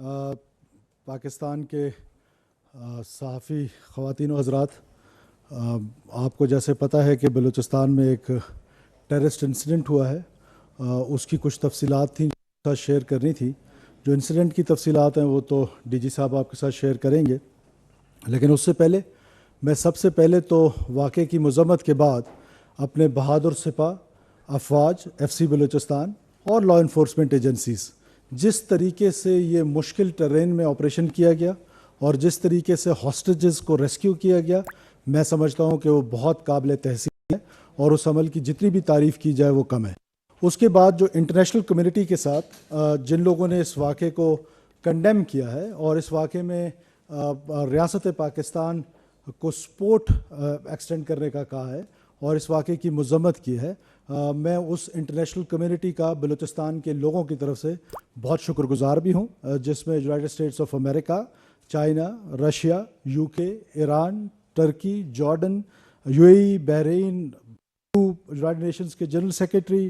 پاکستان کے صحافی خواتین و حضرات، آپ کو جیسے پتہ ہے کہ بلوچستان میں ایک ٹیررسٹ انسیڈنٹ ہوا ہے. اس کی کچھ تفصیلات تھیں جو ساتھ شیئر کرنی تھی. جو انسیڈنٹ کی تفصیلات ہیں وہ تو ڈی جی صاحب آپ کے ساتھ شیئر کریں گے، لیکن اس سے پہلے میں سب سے پہلے تو واقعے کی مذمت کے بعد اپنے بہادر سپاہ، افواج، ایف سی بلوچستان اور لا انفورسمنٹ ایجنسیز، جس طریقے سے یہ مشکل ٹرین میں آپریشن کیا گیا اور جس طریقے سے ہاسٹیجز کو ریسکیو کیا گیا، میں سمجھتا ہوں کہ وہ بہت قابل تحسین ہے اور اس عمل کی جتنی بھی تعریف کی جائے وہ کم ہے. اس کے بعد جو انٹرنیشنل کمیونٹی کے ساتھ جن لوگوں نے اس واقعے کو کنڈیم کیا ہے اور اس واقعے میں ریاست پاکستان کو سپورٹ ایکسٹینڈ کرنے کا کہا ہے اور اس واقعے کی مذمت کی ہے، میں اس انٹرنیشنل کمیونٹی کا بلوچستان کے لوگوں کی طرف سے بہت شکر گزار بھی ہوں، جس میں United States of America, China, Russia, U K, Iran, Turkey, Jordan, U A E, Bahrain, United Nations کے جنرل سیکریٹری،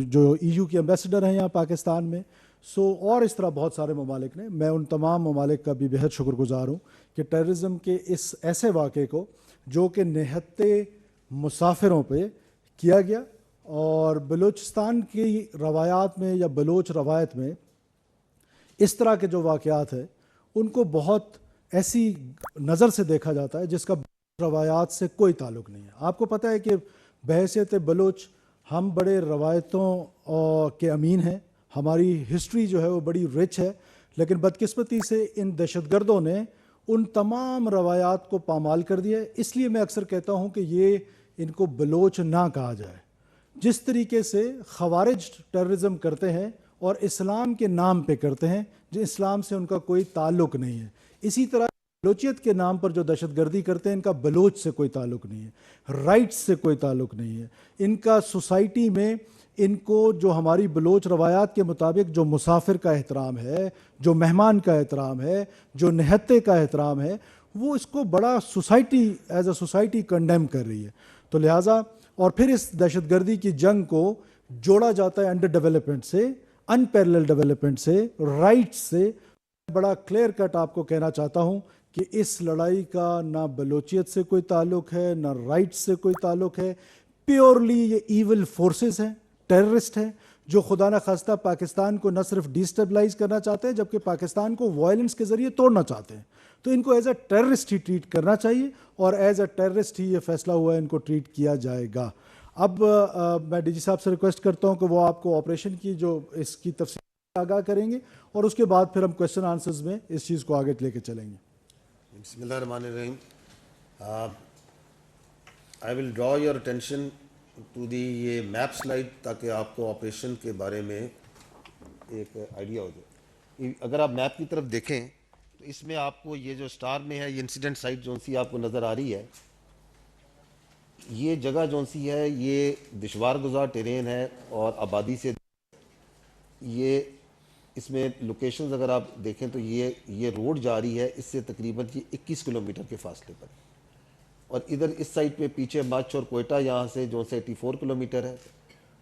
جو ای یو کے ایمبیسڈر ہیں یہاں پاکستان میں، اور اس طرح بہت سارے ممالک نے. میں ان تمام ممالک کا بھی بہت شکر گزار ہوں کہ ٹیررزم کے اس ایسے واقعے کو جو کہ نہتے مسافروں پہ کیا گیا، اور بلوچستان کی روایات میں یا بلوچ روایت میں اس طرح کے جو واقعات ہیں ان کو بہت ایسی نظر سے دیکھا جاتا ہے جس کا روایات سے کوئی تعلق نہیں ہے. آپ کو پتہ ہے کہ بحیثیت بلوچ ہم بڑے روایتوں کے امین ہیں، ہماری ہسٹری جو ہے وہ بڑی رچ ہے، لیکن بدقسمتی سے ان دہشت گردوں نے ان تمام روایات کو پامال کر دیا ہے. اس لیے میں اکثر کہتا ہوں کہ یہ ان کو بلوچ نہ کہا جائے. جس طریقے سے خوارج ٹیررزم کرتے ہیں اور اسلام کے نام پہ کرتے ہیں، جو اسلام سے ان کا کوئی تعلق نہیں ہے، اسی طرح بلوچیت کے نام پر جو دہشت گردی کرتے ہیں ان کا بلوچ سے کوئی تعلق نہیں ہے، رائٹس سے کوئی تعلق نہیں ہے. ان کا سوسائٹی میں ان کو جو ہماری بلوچ روایات کے مطابق جو مسافر کا احترام ہے، جو مہمان کا احترام ہے، جو نہتے کا احترام ہے، وہ اس کو بڑا society as a society condemn کر رہی ہے. تو لہٰذا اور پھر اس دہشت گردی کی جنگ کو جوڑا جاتا ہے انڈر ڈیولپمنٹ سے، ان پیرلل ڈیولپمنٹ سے، رائٹس سے. بڑا کلیئر کٹ آپ کو کہنا چاہتا ہوں کہ اس لڑائی کا نہ بلوچیت سے کوئی تعلق ہے، نہ رائٹس سے کوئی تعلق ہے. پیورلی یہ ایول فورسز ہیں، ٹیررسٹ ہیں، جو خدا نہ خواستہ پاکستان کو نہ صرف ڈیسٹیبلائز کرنا چاہتے ہیں جبکہ پاکستان کو وائلنس کے ذریعے توڑنا چاہتے ہیں. تو ان کو ایز اے ٹیررسٹ ہی ٹریٹ کرنا چاہیے اور ایز اے ٹیررسٹ ہی یہ فیصلہ ہوا ہے ان کو ٹریٹ کیا جائے گا. اب میں ڈی جی صاحب سے ریکویسٹ کرتا ہوں کہ وہ آپ کو آپریشن کی جو اس کی تفصیل آگاہ کریں گے اور اس کے بعد پھر ہم کویسچن آنسرز میں اس چیز کو آگے لے کے چلیں گے. بسم اللہ الرحمن الرحیم. I will draw your attention to the یہ میپ سلائیڈ تاکہ آپ کو آپریشن کے بارے میں ایک آئیڈیا ہو جائے. اگر آپ میپ کی طرف دیکھیں تو اس میں آپ کو یہ جو سٹار میں ہے یہ انسیڈنٹ سائٹ جون سی آپ کو نظر آ رہی ہے. یہ جگہ جون سی ہے یہ دشوار گزار ٹیرین ہے اور آبادی سے یہ اس میں لوکیشنز اگر آپ دیکھیں تو یہ روڈ جا رہی ہے اس سے تقریباً 21 کلومیٹر کے فاصلے پر، اور ادھر اس سائڈ پہ پیچھے مچھ اور کوئٹہ یہاں سے جو سے 84 کلومیٹر ہے،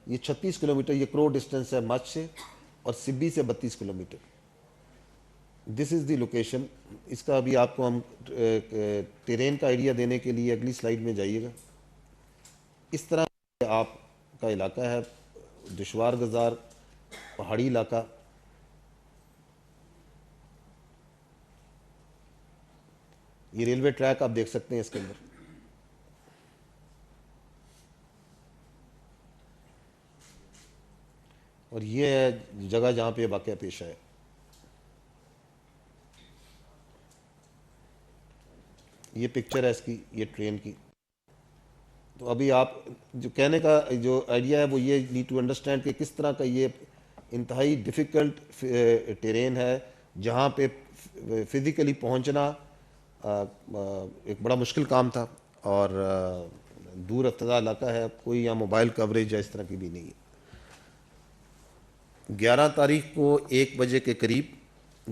یہ 36 کلومیٹر یہ کرو ڈسٹنس ہے مچھ سے، اور سبی سے 32 کلومیٹر. دس از دی لوکیشن. اس کا ابھی آپ کو ہم ٹیرین کا آئیڈیا دینے کے لیے اگلی سلائیڈ میں جائیے گا. اس طرح آپ کا علاقہ ہے دشوار گزار پہاڑی علاقہ. یہ ریلوے ٹریک آپ دیکھ سکتے ہیں اس کے اندر. اور یہ ہے جگہ جہاں پہ واقعہ پیش ہے. یہ پکچر ہے اس کی، یہ ٹرین کی. تو ابھی آپ جو کہنے کا جو آئیڈیا ہے وہ یہ نیڈ ٹو انڈرسٹینڈ کہ کس طرح کا یہ انتہائی ڈیفیکلٹ ٹیرین ہے جہاں پہ فزیکلی پہنچنا ایک بڑا مشکل کام تھا، اور دور افتادہ علاقہ ہے، کوئی یہاں موبائل کوریج یا اس طرح کی بھی نہیں ہے. 11 تاریخ کو 1 بجے کے قریب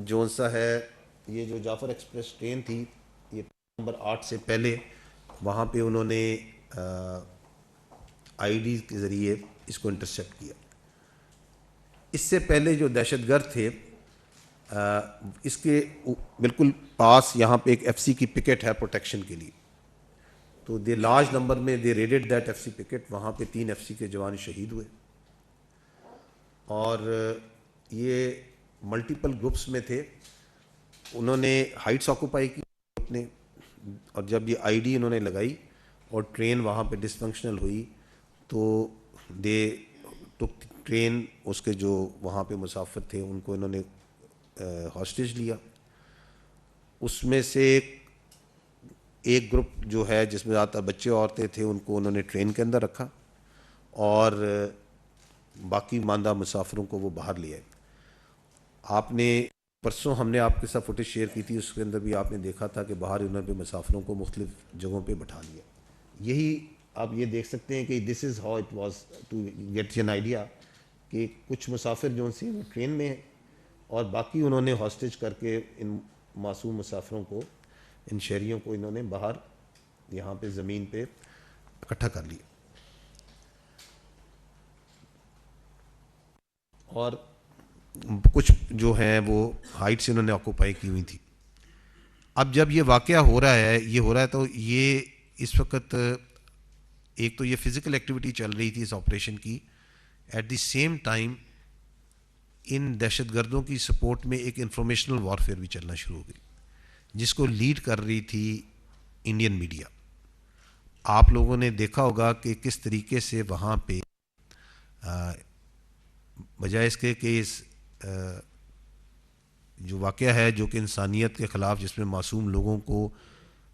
جون سا ہے یہ جو جعفر ایکسپریس ٹرین تھی یہ نمبر 8 سے پہلے وہاں پہ انہوں نے آئی ڈی کے ذریعے اس کو انٹرسیپٹ کیا. اس سے پہلے جو دہشت گرد تھے اس کے بالکل پاس یہاں پہ ایک ایف سی کی پکٹ ہے پروٹیکشن کے لیے. تو دے لارج نمبر میں دے ریڈڈ دیٹ ایف سی پکٹ. وہاں پہ 3 ایف سی کے جوان شہید ہوئے, اور یہ ملٹیپل گروپس میں تھے. انہوں نے ہائٹس آکوپائی کی اپنے, اور جب یہ آئی ڈی انہوں نے لگائی اور ٹرین وہاں پہ ڈسفنکشنل ہوئی تو دے ٹک ٹرین, اس کے جو وہاں پہ مسافر تھے ان کو انہوں نے ہاسٹیج لیا. اس میں سے ایک گروپ جو ہے جس میں زیادہ تر بچے عورتیں تھے ان کو انہوں نے ٹرین کے اندر رکھا, اور باقی ماندہ مسافروں کو وہ باہر لے آئے. آپ نے پرسوں ہم نے آپ کے ساتھ فوٹیج شیئر کی تھی, اس کے اندر بھی آپ نے دیکھا تھا کہ باہر انہوں نے مسافروں کو مختلف جگہوں پہ بٹھا لیا. یہی آپ یہ دیکھ سکتے ہیں کہ this is how it was to get an idea کہ کچھ مسافر جو سے وہ ٹرین میں ہیں اور باقی انہوں نے ہاسٹیج کر کے ان معصوم مسافروں کو, ان شہریوں کو انہوں نے باہر یہاں پہ زمین پہ اکٹھا کر لیا. اور کچھ جو ہیں وہ ہائٹ سے انہوں نے آکوپائی کی ہوئی تھی. اب جب یہ واقعہ ہو رہا ہے تو یہ اس وقت ایک تو یہ فزیکل ایکٹیویٹی چل رہی تھی اس آپریشن کی, ایٹ دی سیم ٹائم ان دہشت گردوں کی سپورٹ میں ایک انفارمیشنل وارفیئر بھی چلنا شروع ہو گئی, جس کو لیڈ کر رہی تھی انڈین میڈیا. آپ لوگوں نے دیکھا ہوگا کہ کس طریقے سے وہاں پہ بجائے اس کے کہ اس جو واقعہ ہے جو کہ انسانیت کے خلاف, جس میں معصوم لوگوں کو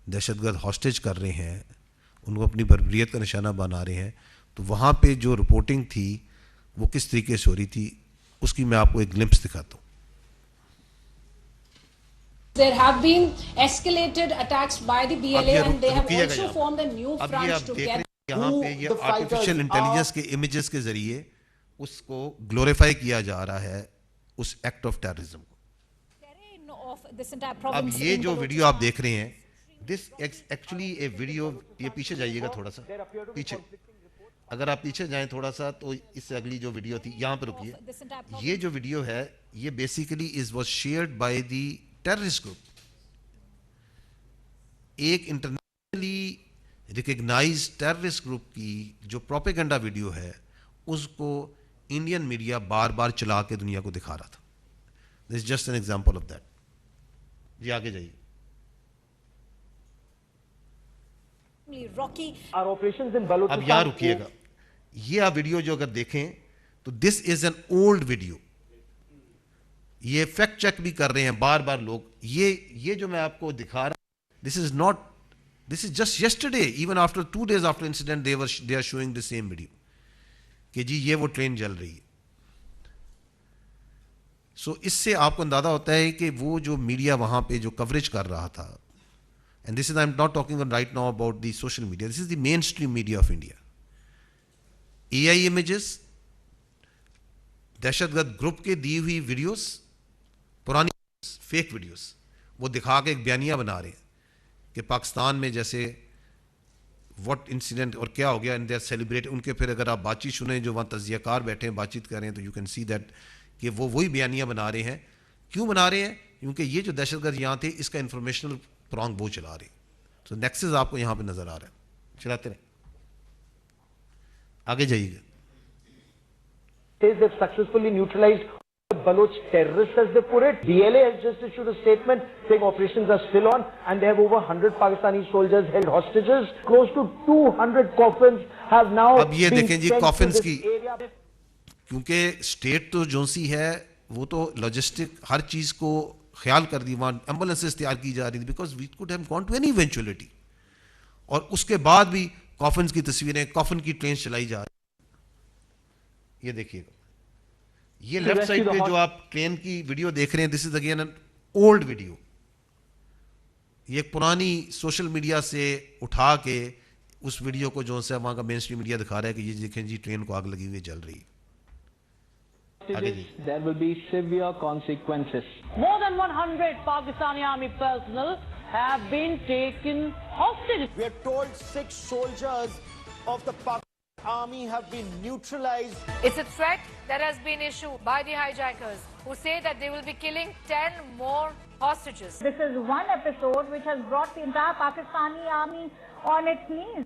دہشت گرد ہاسٹیج کر رہے ہیں, ان کو اپنی بربریت کا نشانہ بنا رہے ہیں, تو وہاں پہ جو رپورٹنگ تھی وہ کس طریقے سے ہو رہی تھی, اس کی میں آپ کو ایک گلمپس دکھاتا ہوں. There have been escalated attacks by the BLA and they have also formed a new front to get یہاں پہ یہ آرٹیفیشل انٹیلیجنس کے امیجز کے ذریعے اس کو گلوریفائی کیا جا رہا ہے, اس ایکٹ آف ٹیررزم کو. اب یہ جو ویڈیو آپ دیکھ رہے ہیں, دس ایکچولی اے ویڈیو, یہ پیچھے جائیے گا تھوڑا سا پیچھے, اگر آپ پیچھے جائیں تھوڑا سا تو اس سے اگلی جو ویڈیو تھی یہاں پہ رکیے. یہ جو ویڈیو ہے یہ basically was shared by the terrorist group. ایک انٹرنیشنلی ریکگنائز ٹیررسٹ گروپ کی جو پروپیگنڈا ویڈیو ہے اس کو انڈین میڈیا بار بار چلا کے دنیا کو دکھا رہا تھا. This is just an example of that. جی آگے جائیے. اب یہاں رکیے گا, یہ آپ ویڈیو جو اگر دیکھیں تو دس از این اولڈ ویڈیو. یہ فیکٹ چیک بھی کر رہے ہیں بار بار لوگ. یہ جو میں آپ کو دکھا رہا ہوں, this is just yesterday, even after 2 days after incident they are showing the same video کہ جی یہ وہ ٹرین جل رہی ہے. سو اس سے آپ کو اندازہ ہوتا ہے کہ وہ جو میڈیا وہاں پہ جو کوریج کر رہا تھا, and this is, I'm not talking right now about the social media, this is the mainstream media of India. AI images, دہشت گرد گروپ کے دی ہوئی ویڈیوز, پرانی فیک ویڈیوز, وہ دکھا کے ایک بیانیہ بنا رہے ہیں کہ پاکستان میں جیسے واٹ انسیڈنٹ اور کیا ہو گیا, اینڈ دے آر سیلیبریٹ. ان کے پھر اگر آپ بات چیت سنیں جو وہاں تجزیہ کار بیٹھے ہیں بات چیت کر رہے ہیں تو یو کین سی دیٹ کہ وہ وہی بیانیہ بنا رہے ہیں. کیوں بنا رہے ہیں؟ کیونکہ یہ جو دہشت گرد یہاں تھے اس کا انفارمیشنل پرانگ وہ چلا رہے ہیں. تو نیکسس آپ کو یہاں پہ نظر آ رہا ہے, چلاتے رہیں, آگے جائیے گا. They've successfully neutralized Baloch terrorists, as they put it. DLA has just issued a statement saying operations are still on and they have over 100 Pakistani soldiers held hostages. Close to 200 coffins have now اب یہ دیکھیں جی کافنز کی, area. کیونکہ state تو جو سی ہے وہ تو لاجسٹک ہر چیز کو خیال کر دی, وہاں ایمبولینسز تیار کی جا رہی تھی because we could have gone to any eventuality. اور اس کے بعد بھی کافنز کی تصویریں, کافن کی ٹرینز چلائی جا رہی. یہ دیکھیے گا, یہ لیفٹ سائڈ پہ جو آپ ٹرین کی ویڈیو دیکھ رہے ہیں, this is again an old video. یہ پرانی سوشل میڈیا سے اٹھا کے اس ویڈیو کو جو ہے وہاں کا مین اسٹریم میڈیا دکھا رہا ہے کہ یہ دیکھیں جی ٹرین کو آگ لگی ہوئی جل رہی ہے. There will be severe consequences. More than 100 Pakistani army personnel have been taken hostage. We are told 6 soldiers of the army have been neutralized. It's a threat that has been issued by the hijackers, who say that they will be killing 10 more hostages. This is one episode which has brought the entire Pakistani army on its knees.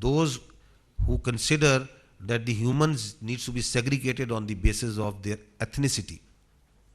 Those who consider that the humans needs to be segregated on the basis of their ethnicity,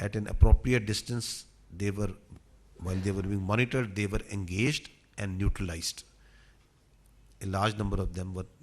at an appropriate distance, while they were being monitored, they were engaged and neutralized. A large number of them were,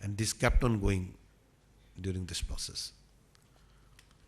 And this kept on going during this process.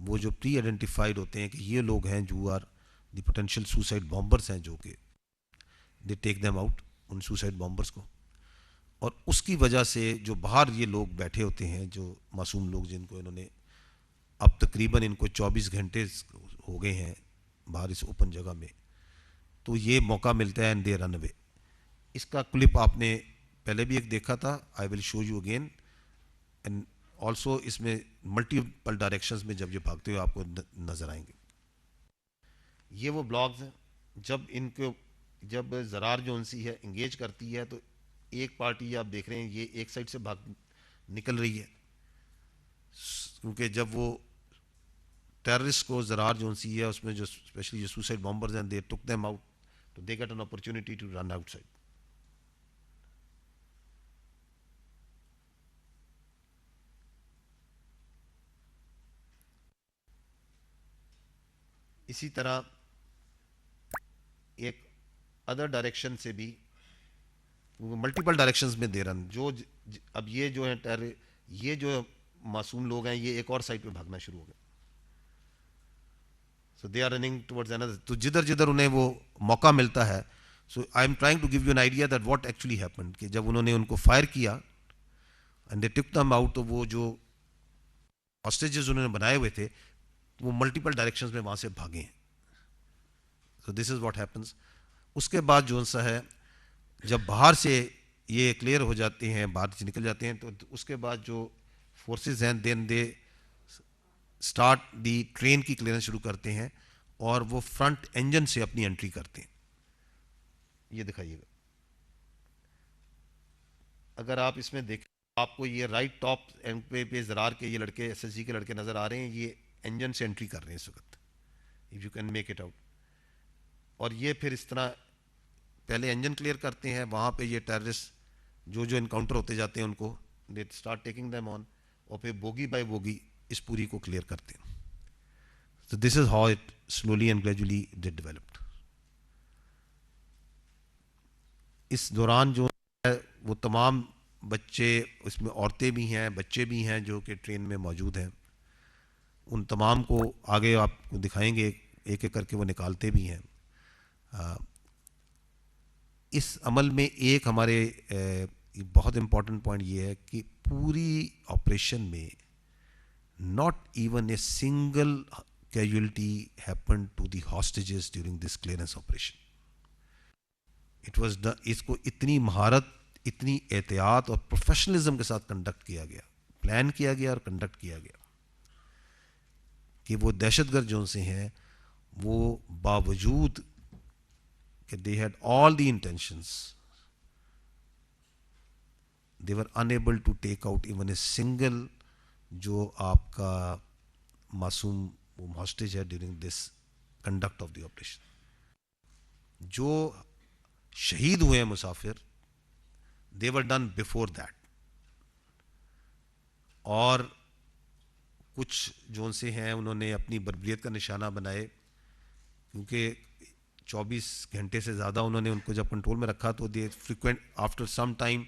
وہ جو پری identified ہوتے ہیں کہ یہ لوگ ہیں جو are the potential suicide bombers ہیں، جو کہ دے ٹیک دیم آؤٹ ان سوسائڈ بامبرس کو. اور اس کی وجہ سے جو باہر یہ لوگ بیٹھے ہوتے ہیں، جو معصوم لوگ جن کو انہوں نے اب تقریباً ان کو 24 گھنٹے ہو گئے ہیں باہر اس اوپن جگہ میں، تو یہ موقع ملتا ہے اینڈ دے رن اوے. اس کا کلپ آپ نے پہلے بھی ایک دیکھا تھا، I will show you again. And also اس میں ملٹیپل ڈائریکشنز میں جب یہ بھاگتے ہوئے آپ کو نظر آئیں گے. یہ وہ بلاگز ہیں جب زرار جونسی ہے انگیج کرتی ہے تو ایک پارٹی آپ دیکھ رہے ہیں یہ ایک سائڈ سے نکل رہی ہے، کیونکہ جب وہ ٹیررسٹ کو زرار جونسی ہے اس میں جو اسپیشلی جو سوسائڈ بامبرز ہیں دے ٹک دیم آؤٹ، تو they get an opportunity to run outside. اسی طرح ایک ادر ڈائریکشن سے بھی ملٹیپل ڈائریکشنز میں دے رہا جو اب یہ جو ہے یہ جو معصوم لوگ ہیں یہ ایک اور سائڈ پہ بھاگنا شروع ہو گئے. So they are running towards another, تو جدھر انہیں وہ موقع ملتا ہے. So I am trying to give you an idea that what actually happened, کہ جب انہوں نے ان کو فائر کیا and they tick them out, تو وہ جو ہاسٹیجز انہوں نے بنائے ہوئے تھے وہ ملٹیپل ڈائریکشنز میں وہاں سے بھاگے ہیں. سو دس از واٹ ہیپنس. اس کے بعد جو سا ہے جب باہر سے یہ کلیئر ہو جاتے ہیں، باہر سے نکل جاتے ہیں، تو اس کے بعد جو فورسز ہیں دین دے اسٹارٹ دی ٹرین کی کلیئرنس شروع کرتے ہیں اور وہ فرنٹ انجن سے اپنی انٹری کرتے ہیں. یہ دکھائیے گا اگر آپ اس میں دیکھیں، آپ کو یہ رائٹ ٹاپ پہ زرار کے یہ لڑکے ایس ایس جی کے لڑکے نظر آ رہے ہیں، یہ انجن سے انٹری کر رہے ہیں اس وقت، if you can make it out. اور یہ پھر اس طرح پہلے انجن کلیئر کرتے ہیں، وہاں پہ یہ ٹیررسٹ جو انکاؤنٹر ہوتے جاتے ہیں ان کو they start taking them on, اور پھر بوگی بائی بوگی اس پوری کو کلیئر کرتے ہیں. So this is how it slowly and gradually did developed. اس دوران جو ہے وہ تمام بچے، اس میں عورتیں بھی ہیں، بچے بھی ہیں جو کہ ٹرین میں موجود ہیں، ان تمام کو آگے آپ کو دکھائیں گے ایک ایک کر کے وہ نکالتے بھی ہیں. اس عمل میں ایک ہمارے بہت امپورٹنٹ پوائنٹ یہ ہے کہ پوری آپریشن میں not even a single casualty happened to the hostages during this clearance operation. It was اس کو اتنی مہارت، اتنی احتیاط اور پروفیشنلزم کے ساتھ کنڈکٹ کیا گیا، پلان کیا گیا اور کنڈکٹ کیا گیا کہ وہ دہشت گرد جو سے ہیں وہ باوجود کہ they had all the intentions, they were unable to take out even a single جو آپ کا معصوم ہاسٹیج ہے during this conduct of the operation. جو شہید ہوئے ہیں مسافر دے ور ڈن بفور دیٹ، اور کچھ جو سے ہیں انہوں نے اپنی بربریت کا نشانہ بنائے، کیونکہ 24 گھنٹے سے زیادہ انہوں نے ان کو جب کنٹرول میں رکھا تو دے فریکوینٹ آفٹر سم ٹائم